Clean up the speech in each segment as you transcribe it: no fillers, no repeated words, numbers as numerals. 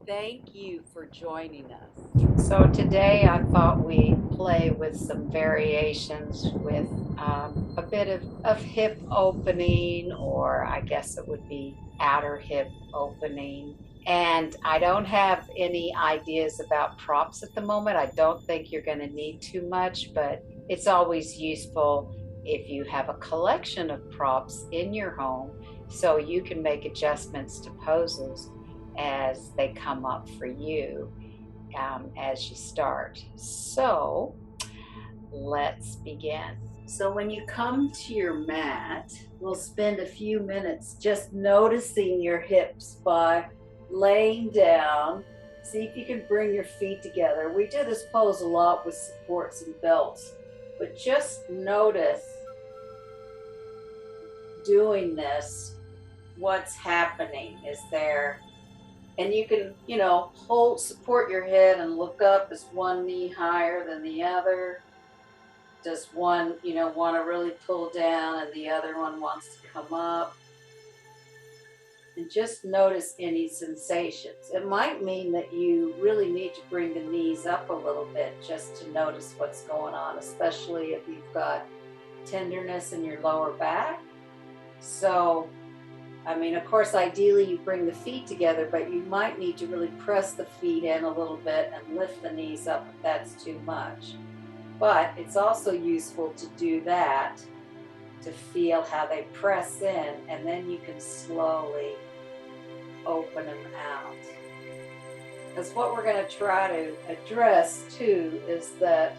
Thank you for joining us. So today I thought we'd play with some variations with a bit of hip opening, or I guess it would be outer hip opening. And I don't have any ideas about props at the moment. I don't think you're going to need too much, but it's always useful if you have a collection of props in your home so you can make adjustments to poses as they come up for you as you start. So let's begin. So when you come to your mat, we'll spend a few minutes just noticing your hips by laying down. See if you can bring your feet together. We do this pose a lot with supports and belts, but just notice doing this, what's happening. Is there, and you can, support your head and look up. Is one knee higher than the other? Does one, want to really pull down and the other one wants to come up? And just notice any sensations. It might mean that you really need to bring the knees up a little bit just to notice what's going on, especially if you've got tenderness in your lower back. So, of course, ideally you bring the feet together, but you might need to really press the feet in a little bit and lift the knees up if that's too much. But it's also useful to do that to feel how they press in, and then you can slowly open them out. Because what we're going to try to address too is that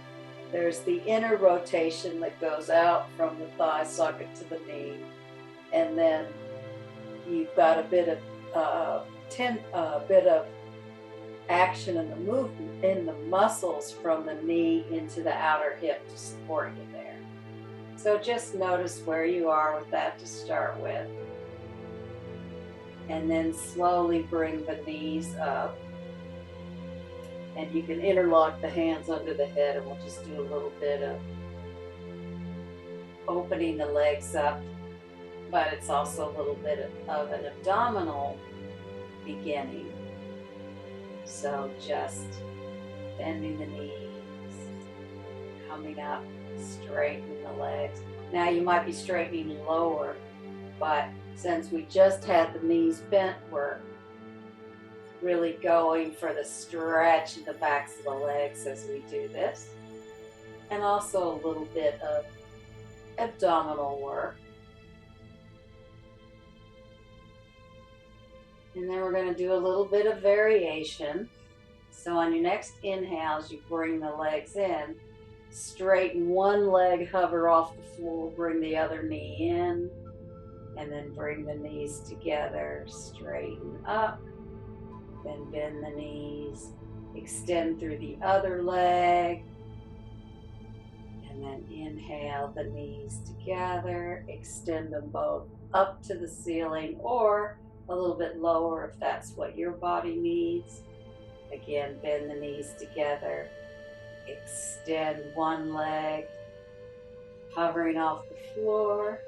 there's the inner rotation that goes out from the thigh socket to the knee, and then you've got a bit of action in the movement in the muscles from the knee into the outer hip to support you there. So just notice where you are with that to start with, and then slowly bring the knees up, and you can interlock the hands under the head, and we'll just do a little bit of opening the legs up, but it's also a little bit of an abdominal beginning. So just bending the knees, coming up, straightening the legs. Now you might be straightening lower, but since we just had the knees bent, we're really going for the stretch in the backs of the legs as we do this. And also a little bit of abdominal work. And then we're going to do a little bit of variation. So on your next inhales, you bring the legs in, straighten one leg, hover off the floor, bring the other knee in, and then bring the knees together, straighten up, then bend the knees, extend through the other leg, and then inhale the knees together, extend them both up to the ceiling or a little bit lower if that's what your body needs. Again, bend the knees together, extend one leg, hovering off the floor,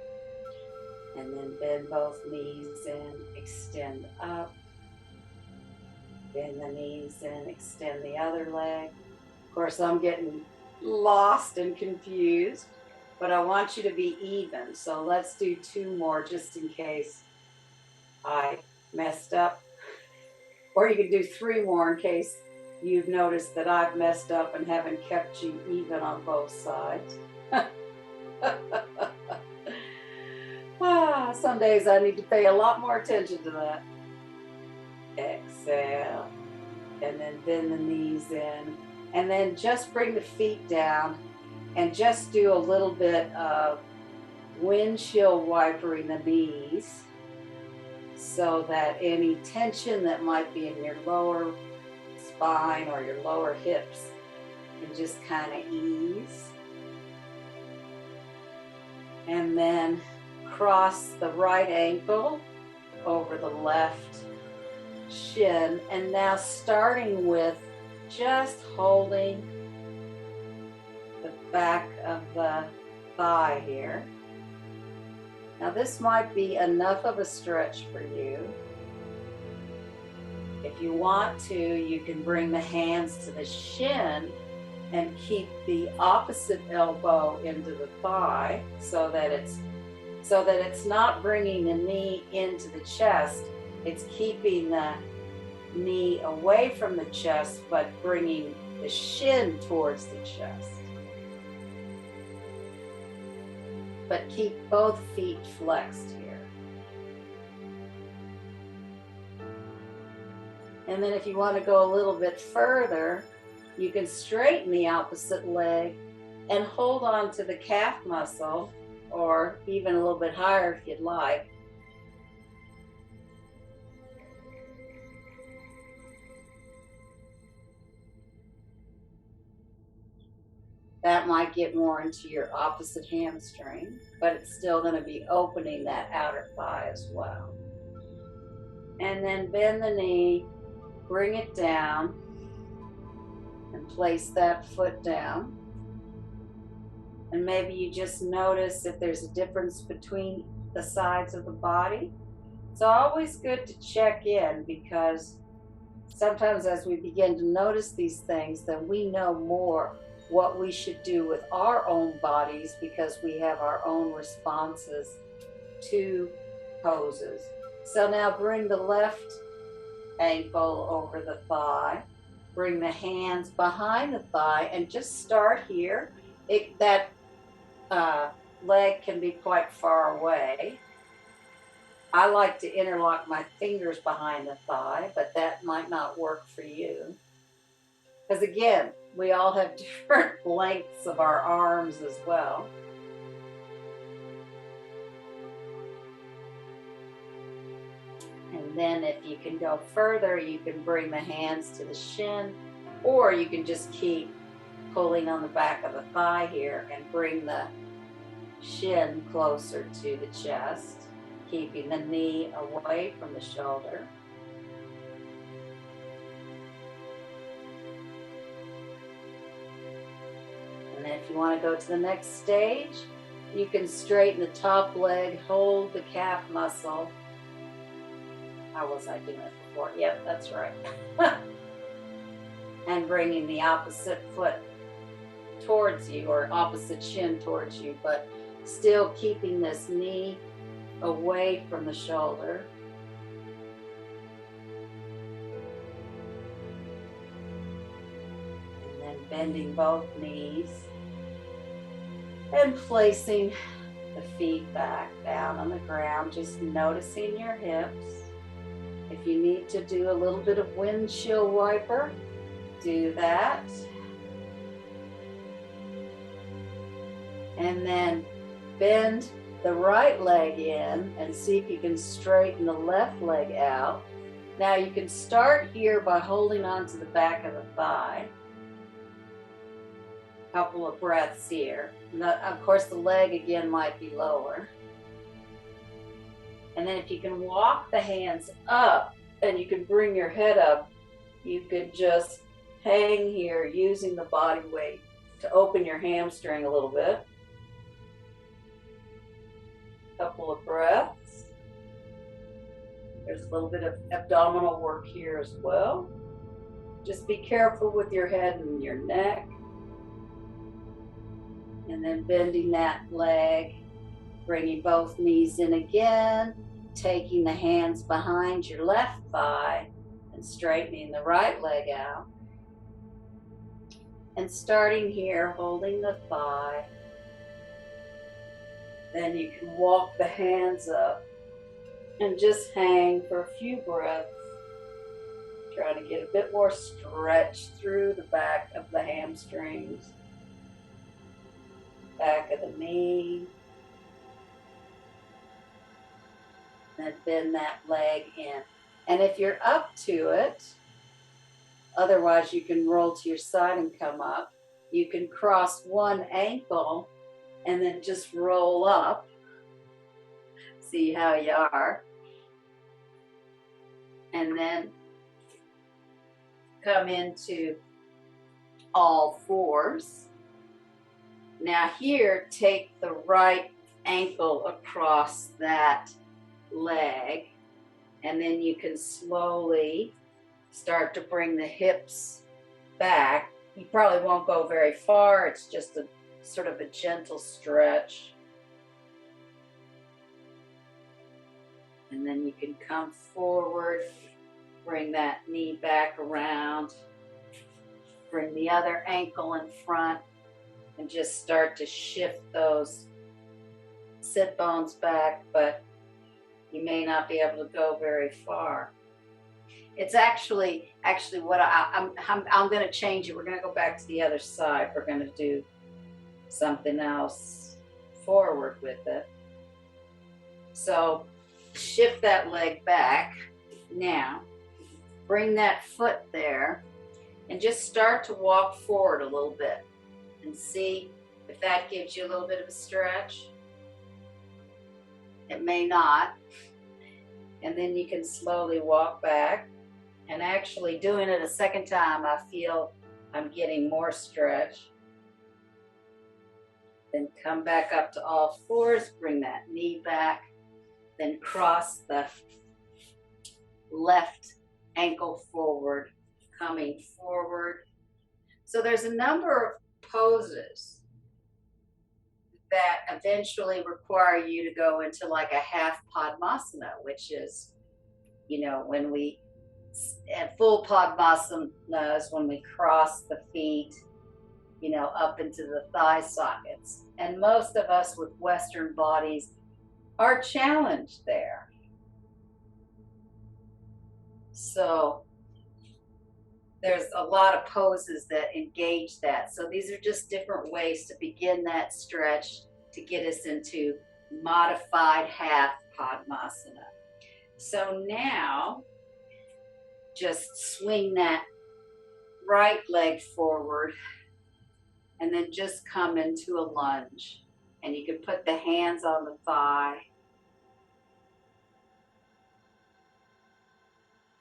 and then bend both knees in, extend up, bend the knees in, extend the other leg. Of course, I'm getting lost and confused, but I want you to be even. So let's do two more just in case I messed up. Or you can do three more in case you've noticed that I've messed up and haven't kept you even on both sides. Some days I need to pay a lot more attention to that. Exhale, and then bend the knees in, and then just bring the feet down and just do a little bit of windshield wipering the knees so that any tension that might be in your lower spine or your lower hips can just kind of ease. And then cross the right ankle over the left shin, and now starting with just holding the back of the thigh here. Now this might be enough of a stretch for you. If you want to, you can bring the hands to the shin and keep the opposite elbow into the thigh so that it's not bringing the knee into the chest. It's keeping the knee away from the chest, but bringing the shin towards the chest. But keep both feet flexed here. And then if you want to go a little bit further, you can straighten the opposite leg and hold on to the calf muscle, or even a little bit higher if you'd like. That might get more into your opposite hamstring, but it's still going to be opening that outer thigh as well. And then bend the knee, bring it down, and place that foot down. And maybe you just notice if there's a difference between the sides of the body. It's always good to check in, because sometimes as we begin to notice these things, then we know more what we should do with our own bodies, because we have our own responses to poses. So now bring the left ankle over the thigh, bring the hands behind the thigh, and just start here. That leg can be quite far away. I like to interlock my fingers behind the thigh, but that might not work for you. Because again, we all have different lengths of our arms as well. And then if you can go further, you can bring the hands to the shin, or you can just keep pulling on the back of the thigh here and bring the shin closer to the chest, keeping the knee away from the shoulder. And then if you want to go to the next stage, you can straighten the top leg, hold the calf muscle. How was I doing it before? Yep, that's right. And bringing the opposite foot towards you, or opposite shin towards you, but still keeping this knee away from the shoulder. And then bending both knees and placing the feet back down on the ground, just noticing your hips. If you need to do a little bit of windshield wiper, do that. And then bend the right leg in and see if you can straighten the left leg out. Now you can start here by holding on to the back of the thigh. A couple of breaths here. Of course, the leg again might be lower. And then if you can walk the hands up and you can bring your head up, you could just hang here using the body weight to open your hamstring a little bit. Couple of breaths. There's a little bit of abdominal work here as well. Just be careful with your head and your neck. And then bending that leg, bringing both knees in again, taking the hands behind your left thigh and straightening the right leg out. And starting here, holding the thigh. Then you can walk the hands up and just hang for a few breaths. Trying to get a bit more stretch through the back of the hamstrings, back of the knee. Then bend that leg in. And if you're up to it, otherwise you can roll to your side and come up. You can cross one ankle and then just roll up. See how you are. And then come into all fours. Now here, take the right ankle across that leg, and then you can slowly Start to bring the hips back. You probably won't go very far. It's just a sort of a gentle stretch. And then you can come forward, bring that knee back around, bring the other ankle in front, and just start to shift those sit bones back, but you may not be able to go very far. It's actually what I'm going to change it. We're going to go back to the other side. We're going to do something else forward with it. So shift that leg back. Now bring that foot there and just start to walk forward a little bit and see if that gives you a little bit of a stretch. It may not. And then you can slowly walk back. And actually doing it a second time, I feel I'm getting more stretch. Then come back up to all fours, bring that knee back, then cross the left ankle forward, coming forward. So there's a number of poses that eventually require you to go into like a half Padmasana, which is, when we, at full Padmasana is when we cross the feet, up into the thigh sockets. And most of us with Western bodies are challenged there. So there's a lot of poses that engage that. So these are just different ways to begin that stretch to get us into modified half Padmasana. So now just swing that right leg forward and then just come into a lunge. And you can put the hands on the thigh.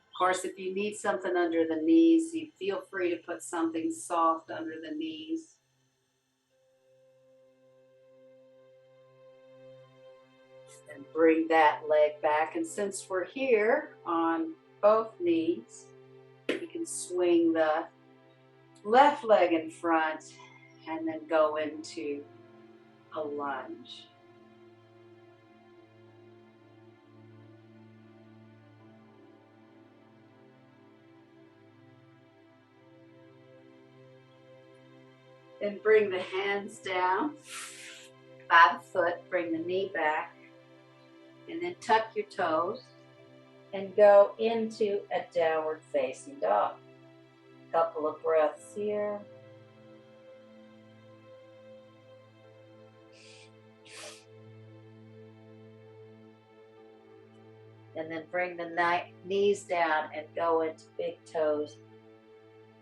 Of course, if you need something under the knees, you feel free to put something soft under the knees. And bring that leg back. And since we're here on both knees, you can swing the left leg in front and then go into a lunge. Then bring the hands down by the foot, bring the knee back, and then tuck your toes and go into a downward facing dog. Couple of breaths here. And then bring the knees down and go into big toes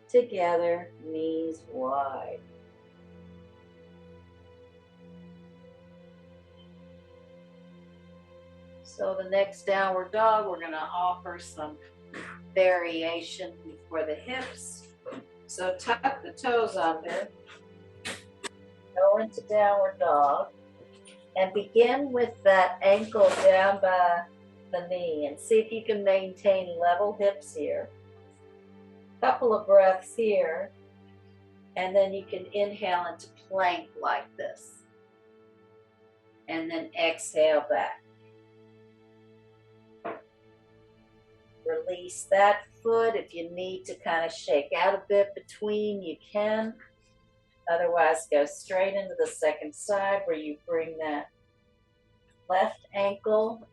together, knees wide. So the next downward dog, we're going to offer some variation for the hips. So tuck the toes under, go into downward dog, and begin with that ankle down by the knee, and see if you can maintain level hips here. Couple of breaths here, and then you can inhale into plank like this, and then exhale back. Release that foot. If you need to kind of shake out a bit between, you can. Otherwise, go straight into the second side where you bring that left ankle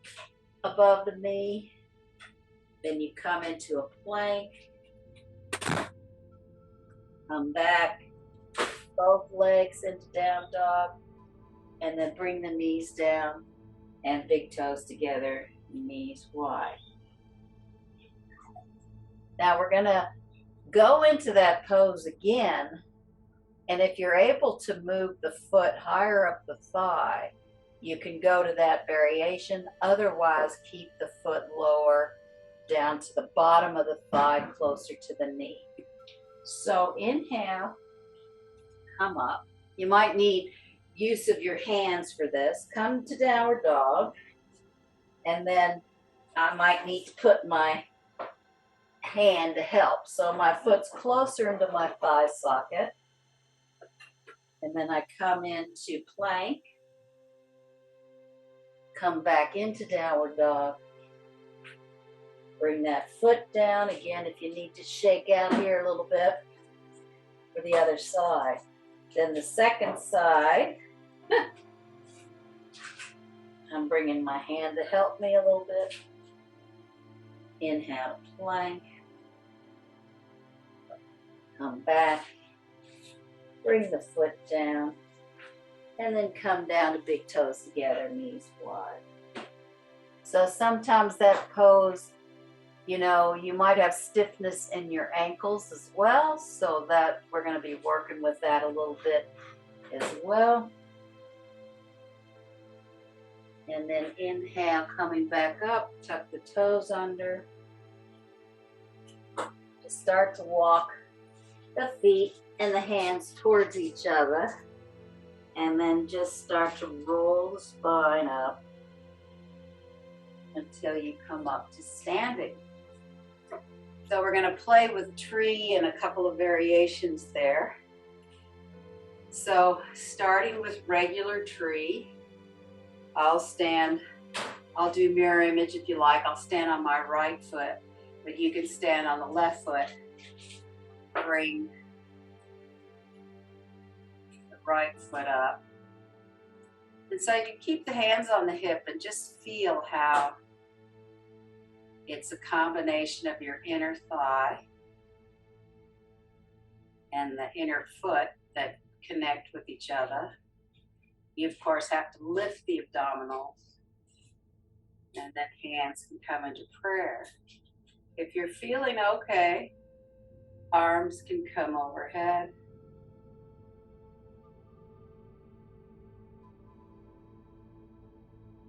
above the knee. Then you come into a plank. Come back, both legs into down dog, and then bring the knees down and big toes together, knees wide. Now we're going to go into that pose again, and if you're able to move the foot higher up the thigh, you can go to that variation. Otherwise, keep the foot lower down to the bottom of the thigh, closer to the knee. So inhale, come up. You might need use of your hands for this. Come to downward dog, and then I might need to put my hand to help. So my foot's closer into my thigh socket. And then I come into plank, come back into downward dog. Bring that foot down. Again, if you need to shake out here a little bit for the other side. Then the second side, I'm bringing my hand to help me a little bit. Inhale, plank. Come back. Bring the foot down. And then come down to big toes together, knees wide. So sometimes that pose, you know, you might have stiffness in your ankles as well. So that we're going to be working with that a little bit as well. And then inhale, coming back up, tuck the toes under. Just start to walk the feet and the hands towards each other. And then just start to roll the spine up until you come up to standing. So we're going to play with tree and a couple of variations there. So starting with regular tree, I'll do mirror image if you like. I'll stand on my right foot, but you can stand on the left foot. Bring the right foot up. And so you keep the hands on the hip and just feel how it's a combination of your inner thigh and the inner foot that connect with each other. You, of course, have to lift the abdominals, and then hands can come into prayer. If you're feeling okay, arms can come overhead.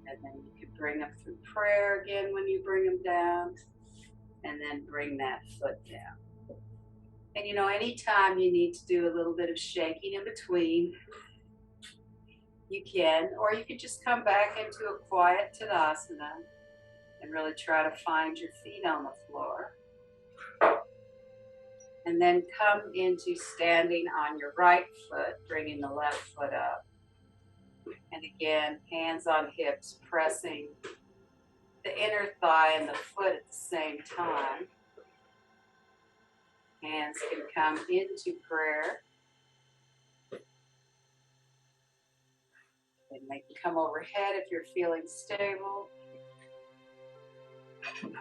And then you can bring them through prayer again when you bring them down, and then bring that foot down. And you know, anytime you need to do a little bit of shaking in between, you can, or you could just come back into a quiet Tadasana and really try to find your feet on the floor. And then come into standing on your right foot, bringing the left foot up. And again, hands on hips, pressing the inner thigh and the foot at the same time. Hands can come into prayer. And they can come overhead if you're feeling stable. And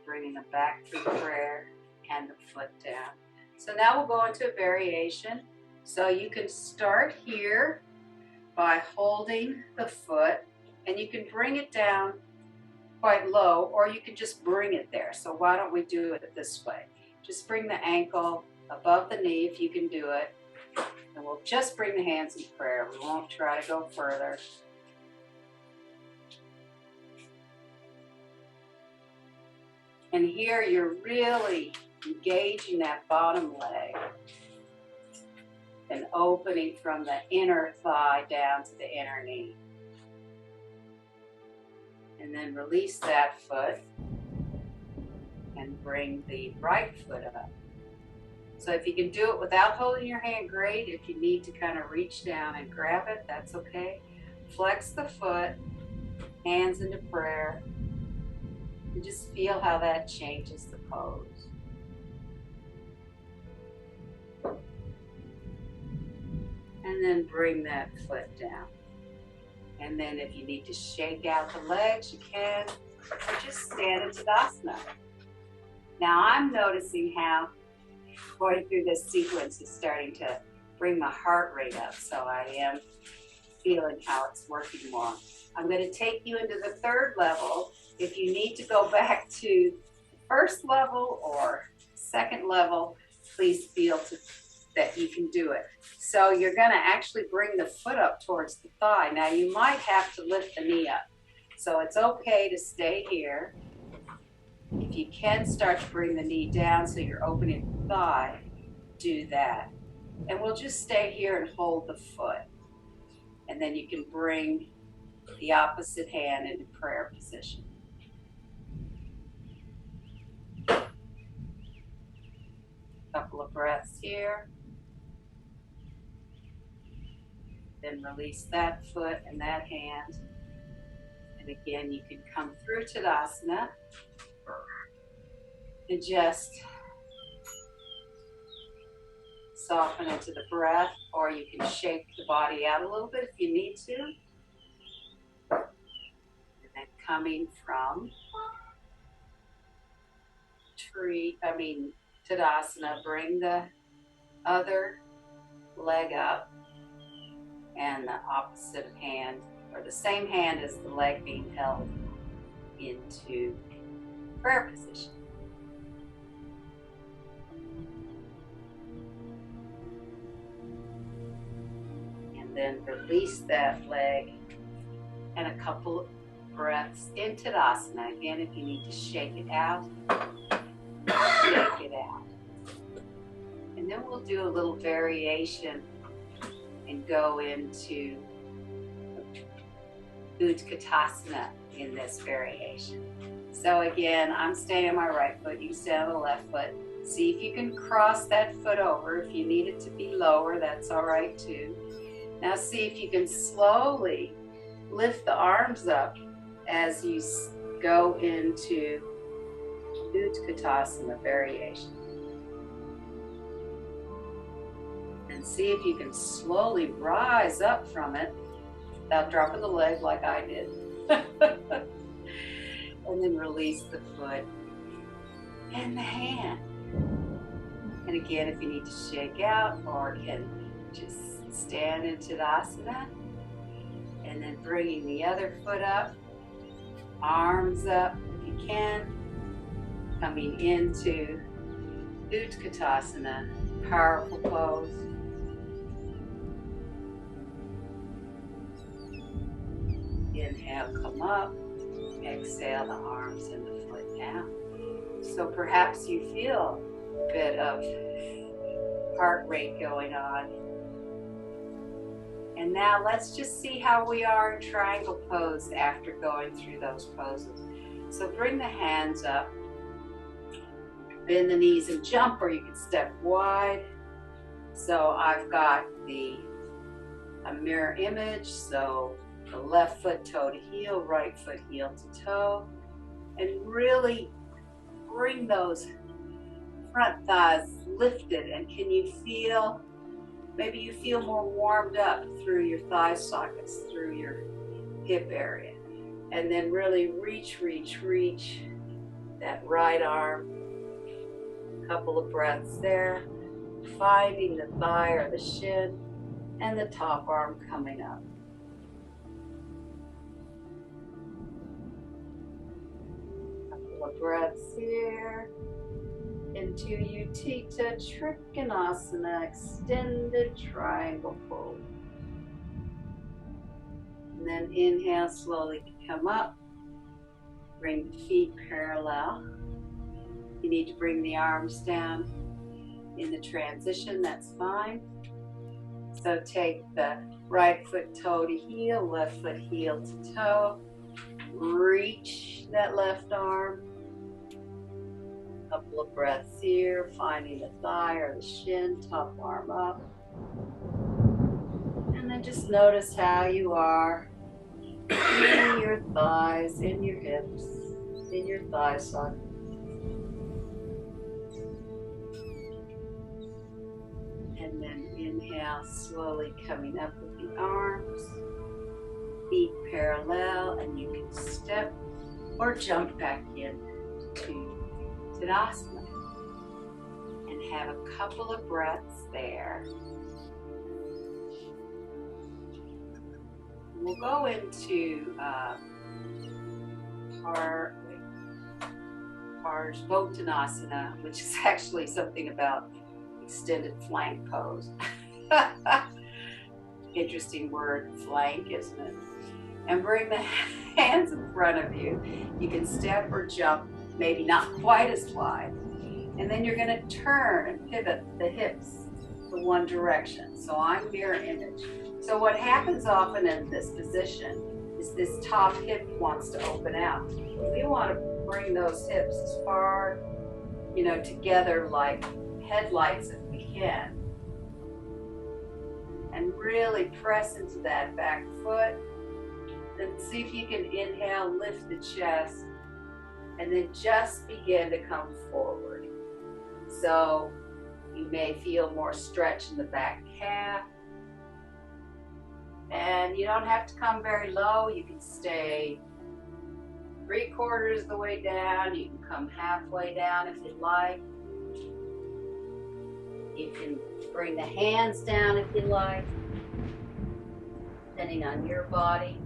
bringing them back through prayer and the foot down. So now we'll go into a variation. So you can start here by holding the foot, and you can bring it down quite low, or you can just bring it there. So why don't we do it this way? Just bring the ankle above the knee if you can do it. And we'll just bring the hands in prayer. We won't try to go further. And here you're really engaging that bottom leg and opening from the inner thigh down to the inner knee. And then release that foot and bring the right foot up. So if you can do it without holding your hand, great. If you need to kind of reach down and grab it, that's okay. Flex the foot, hands into prayer, and just feel how that changes the pose. And then bring that foot down. And then if you need to shake out the legs, you can, or just stand in Tadasana. Now I'm noticing how going through this sequence is starting to bring my heart rate up, so I am feeling how it's working more. I'm going to take you into the third level. If you need to go back to the first level or second level, please feel that you can do it. So you're going to actually bring the foot up towards the thigh. Now you might have to lift the knee up. So it's okay to stay here. If you can start to bring the knee down so you're opening the thigh, do that. And we'll just stay here and hold the foot. And then you can bring the opposite hand into prayer position. Couple of breaths here. Then release that foot and that hand. And again, you can come through Tadasana and just soften into the breath, or you can shake the body out a little bit if you need to. And then coming from Tadasana, bring the other leg up and the opposite hand, or the same hand as the leg being held, into prayer position. And then release that leg and a couple of breaths in Tadasana. Again, if you need to shake it out, shake it out. And then we'll do a little variation and go into Katasana in this variation. So again, I'm staying on my right foot, you stay on the left foot. See if you can cross that foot over. If you need it to be lower, that's all right too. Now see if you can slowly lift the arms up as you go into Katasana variation. And see if you can slowly rise up from it without dropping the leg like I did. And then release the foot and the hand. And again, if you need to shake out, or can just stand in Tadasana. And then bringing the other foot up, arms up if you can. Coming into Utkatasana, powerful pose. Inhale, come up. Exhale, the arms and the foot down. So perhaps you feel a bit of heart rate going on. And now let's just see how we are in triangle pose after going through those poses. So bring the hands up, bend the knees and jump, or you can step wide. So I've got a mirror image, so the left foot toe to heel, right foot heel to toe, and really bring those front thighs lifted. And can you feel, maybe you feel more warmed up through your thigh sockets, through your hip area. And then really reach that right arm. A couple of breaths there, finding the thigh or the shin and the top arm coming up. Couple of breaths here into Utthita Trikonasana, extended triangle pose. And then inhale, slowly come up, bring the feet parallel. You need to bring the arms down in the transition, that's fine. So take the right foot toe to heel, left foot heel to toe. Reach that left arm. Couple of breaths here, finding the thigh or the shin, top arm up. And then just notice how you are in your thighs, in your hips, in your thigh sockets. And then inhale, slowly coming up with the arms, feet parallel, and you can step or jump back in to Tadasana. And have a couple of breaths there. We'll go into Padmasana, which is actually something about extended flank pose. Interesting word, flank, isn't it? And bring the hands in front of you. You can step or jump, maybe not quite as wide. And then you're going to turn and pivot the hips to one direction. So I'm mirror image. So what happens often in this position is this top hip wants to open out. We want to bring those hips as far, together like headlights if we can. And really press into that back foot. Then see if you can inhale, lift the chest, and then just begin to come forward. So you may feel more stretch in the back calf. And you don't have to come very low. You can stay 3/4 of the way down. You can come halfway down if you'd like. You can bring the hands down if you like, depending on your body.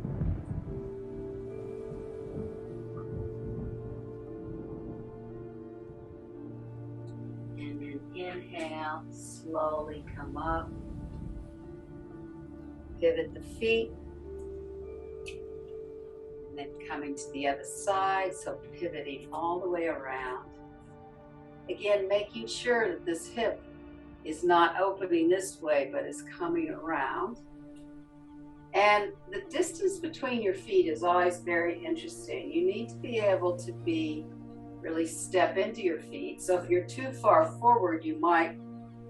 And then inhale, slowly come up. Pivot the feet. And then coming to the other side, so pivoting all the way around. Again, making sure that this hip is not opening this way, but is coming around. And the distance between your feet is always very interesting. You need to be able to really step into your feet. So if you're too far forward, you might,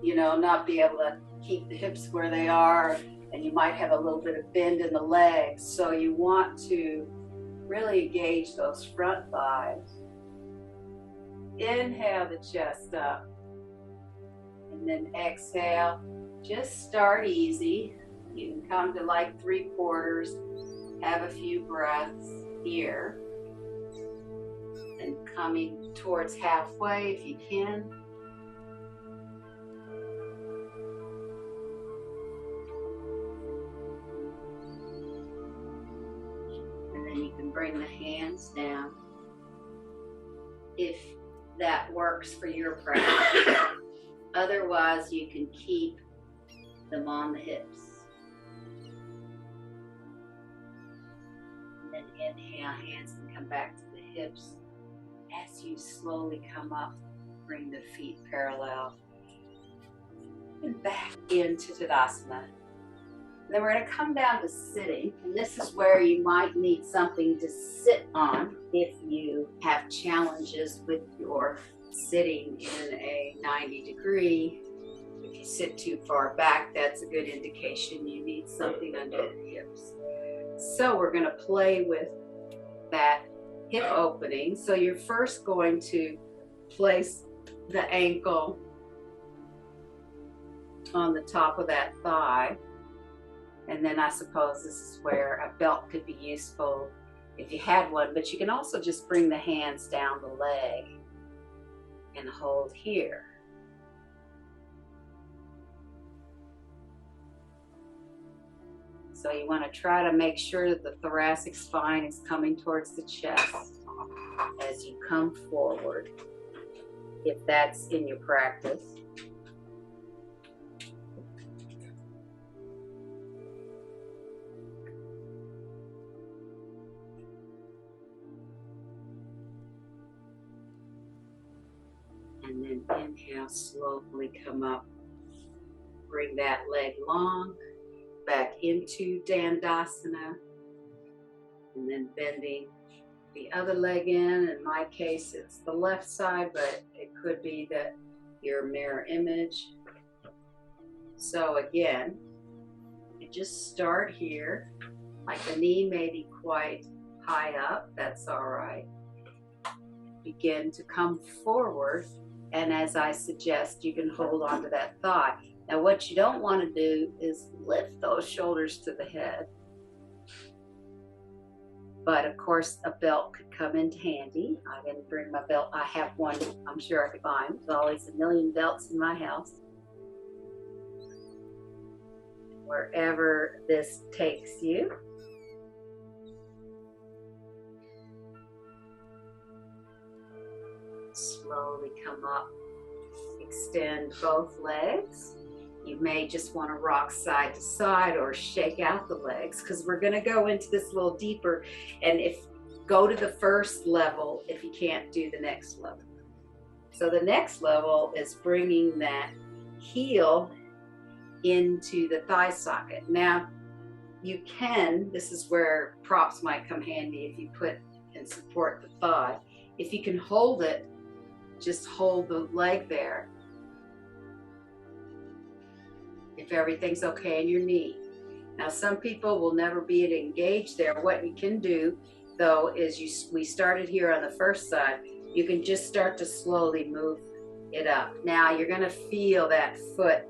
not be able to keep the hips where they are, and you might have a little bit of bend in the legs. So you want to really engage those front thighs. Inhale the chest up. And then exhale. Just start easy. You can come to like 3/4. Have a few breaths here. And coming towards halfway if you can. And then you can bring the hands down if that works for your practice. Otherwise, you can keep them on the hips. And then inhale, hands can come back to the hips. As you slowly come up, bring the feet parallel. And back into Tadasana. Then we're going to come down to sitting. And this is where you might need something to sit on if you have challenges with your sitting in a 90-degree. If you sit too far back, that's a good indication you need something under the hips. So we're going to play with that hip opening. So you're first going to place the ankle on the top of that thigh. And then I suppose this is where a belt could be useful if you had one, but you can also just bring the hands down the leg and hold here. So you want to try to make sure that the thoracic spine is coming towards the chest as you come forward, if that's in your practice. And then inhale, slowly come up. Bring that leg long, back into Dandasana. And then bending the other leg in. In my case, it's the left side, but it could be that your mirror image. So again, you just start here. Like the knee may be quite high up, that's all right. Begin to come forward. And as I suggest, you can hold on to that thigh. Now what you don't want to do is lift those shoulders to the head. But of course, a belt could come in handy. I didn't bring my belt. I have one, I'm sure I could find. There's always a million belts in my house. Wherever this takes you. Slowly come up, extend both legs. You may just want to rock side to side or shake out the legs because we're going to go into this a little deeper. And go to the first level if you can't do the next level. So the next level is bringing that heel into the thigh socket. Now you can, this is where props might come handy if you put and support the thigh. If you can hold it, just hold the leg there if everything's okay in your knee. Now, some people will never be engaged there. What you can do, though, is we started here on the first side. You can just start to slowly move it up. Now, you're going to feel that foot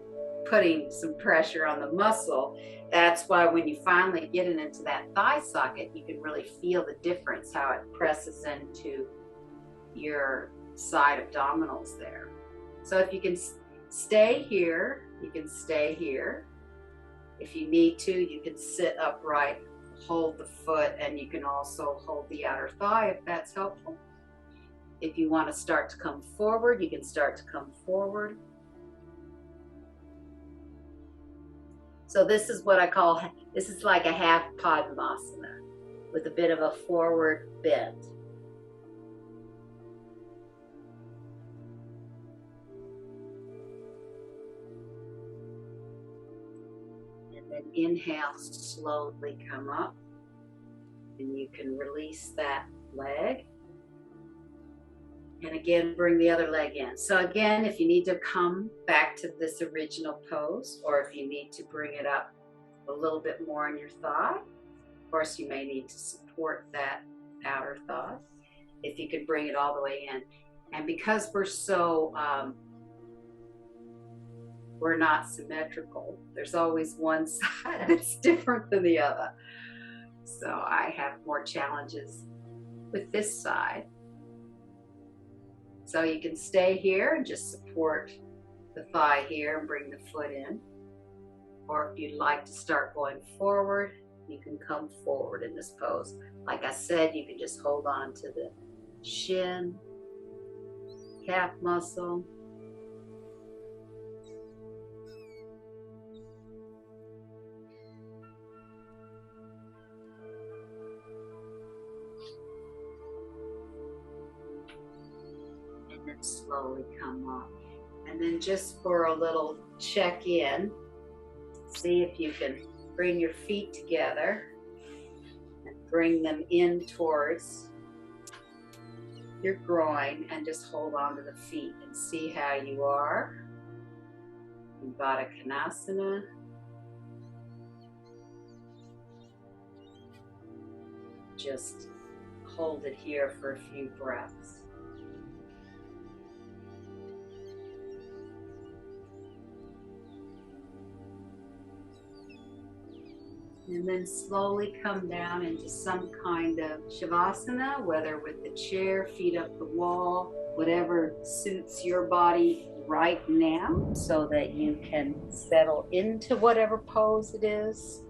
putting some pressure on the muscle. That's why when you finally get it into that thigh socket, you can really feel the difference, how it presses into your side abdominals there. So if you can stay here, you can stay here. If you need to, you can sit upright, hold the foot, and you can also hold the outer thigh if that's helpful. If you want to start to come forward, you can start to come forward. So this is what I call, this is like a half Padmasana with a bit of a forward bend. And then inhale, slowly come up. And you can release that leg. And again, bring the other leg in. So again, if you need to come back to this original pose, or if you need to bring it up a little bit more in your thigh, of course, you may need to support that outer thigh. If you could bring it all the way in. And because we're not symmetrical, there's always one side that's different than the other. So I have more challenges with this side. So you can stay here and just support the thigh here and bring the foot in. Or if you'd like to start going forward, you can come forward in this pose. Like I said, you can just hold on to the shin, calf muscle. And slowly come up. And then just for a little check-in, see if you can bring your feet together and bring them in towards your groin and just hold on to the feet and see how you are. In Katasana. Just hold it here for a few breaths. And then slowly come down into some kind of Shavasana, whether with the chair, feet up the wall, whatever suits your body right now, so that you can settle into whatever pose it is.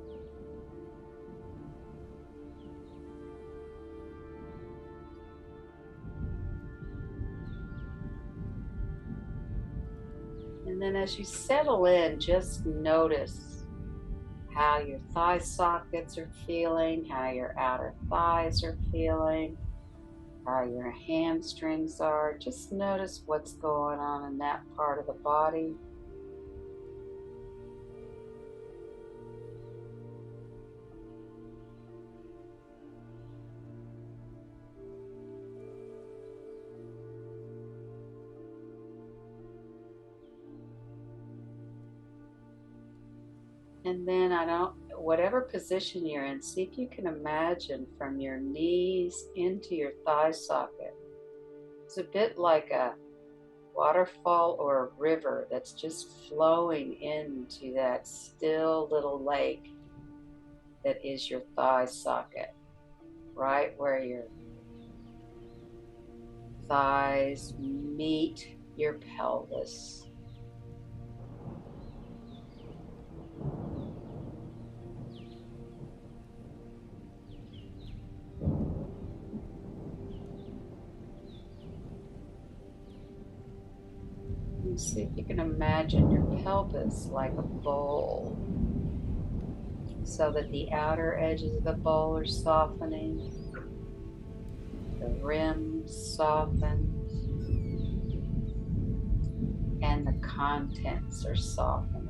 And then as you settle in, just notice how your thigh sockets are feeling, how your outer thighs are feeling, how your hamstrings are. Just notice what's going on in that part of the body. And then whatever position you're in, see if you can imagine from your knees into your thigh socket. It's a bit like a waterfall or a river that's just flowing into that still little lake that is your thigh socket, right where your thighs meet your pelvis. See if you can imagine your pelvis like a bowl, so that the outer edges of the bowl are softening, the rim softens, and the contents are softening.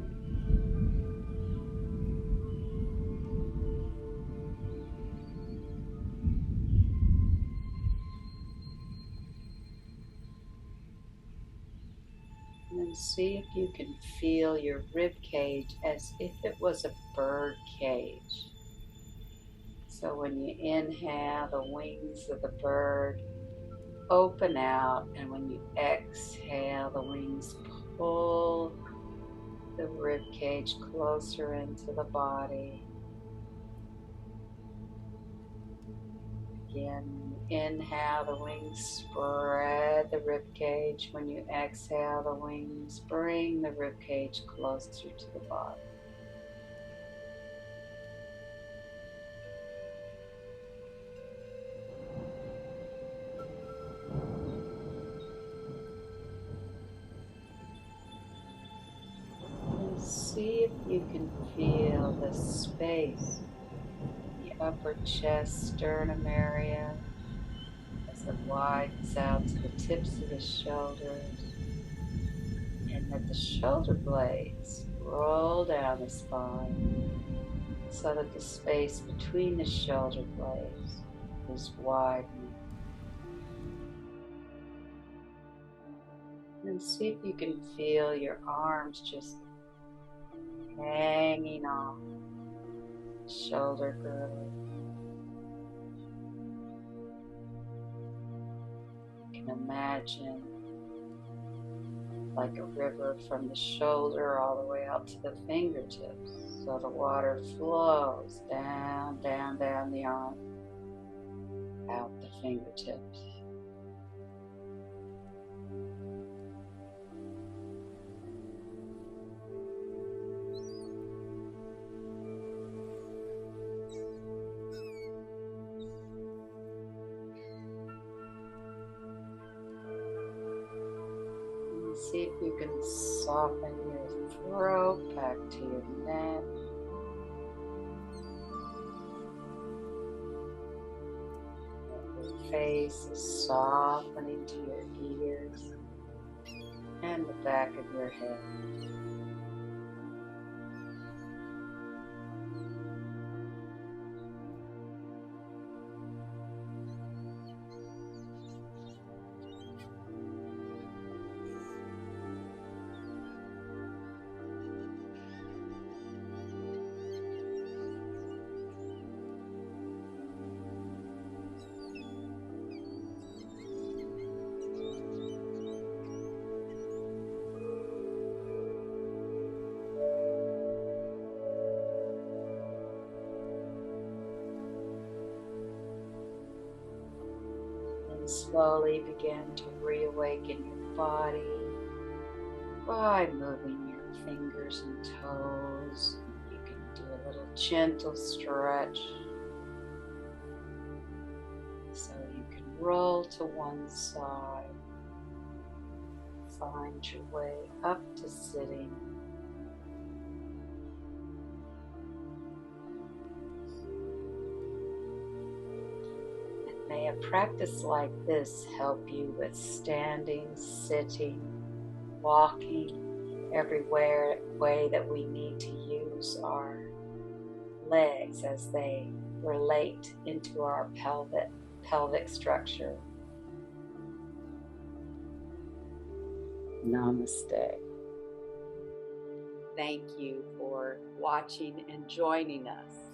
And see if you can feel your rib cage as if it was a bird cage. So when you inhale, the wings of the bird open out, and when you exhale, the wings pull the rib cage closer into the body. Again, when you inhale, the wings spread the rib cage. When you exhale, the wings bring the rib cage closer to the body. And see if you can feel the space in the upper chest, sternum area as it widens out to the tips of the shoulders, and that the shoulder blades roll down the spine so that the space between the shoulder blades is widening. And see if you can feel your arms just hanging off the shoulder girdle. You can imagine like a river from the shoulder all the way out to the fingertips. So the water flows down, down, down the arm, out the fingertips. And see if you can soften your throat back to your neck. Your face is softening to your ears and the back of your head. Slowly begin to reawaken your body by moving your fingers and toes. You can do a little gentle stretch. So you can roll to one side. Find your way up to sitting. May a practice like this help you with standing, sitting, walking, everywhere way that we need to use our legs as they relate into our pelvic structure. Namaste. Thank you for watching and joining us.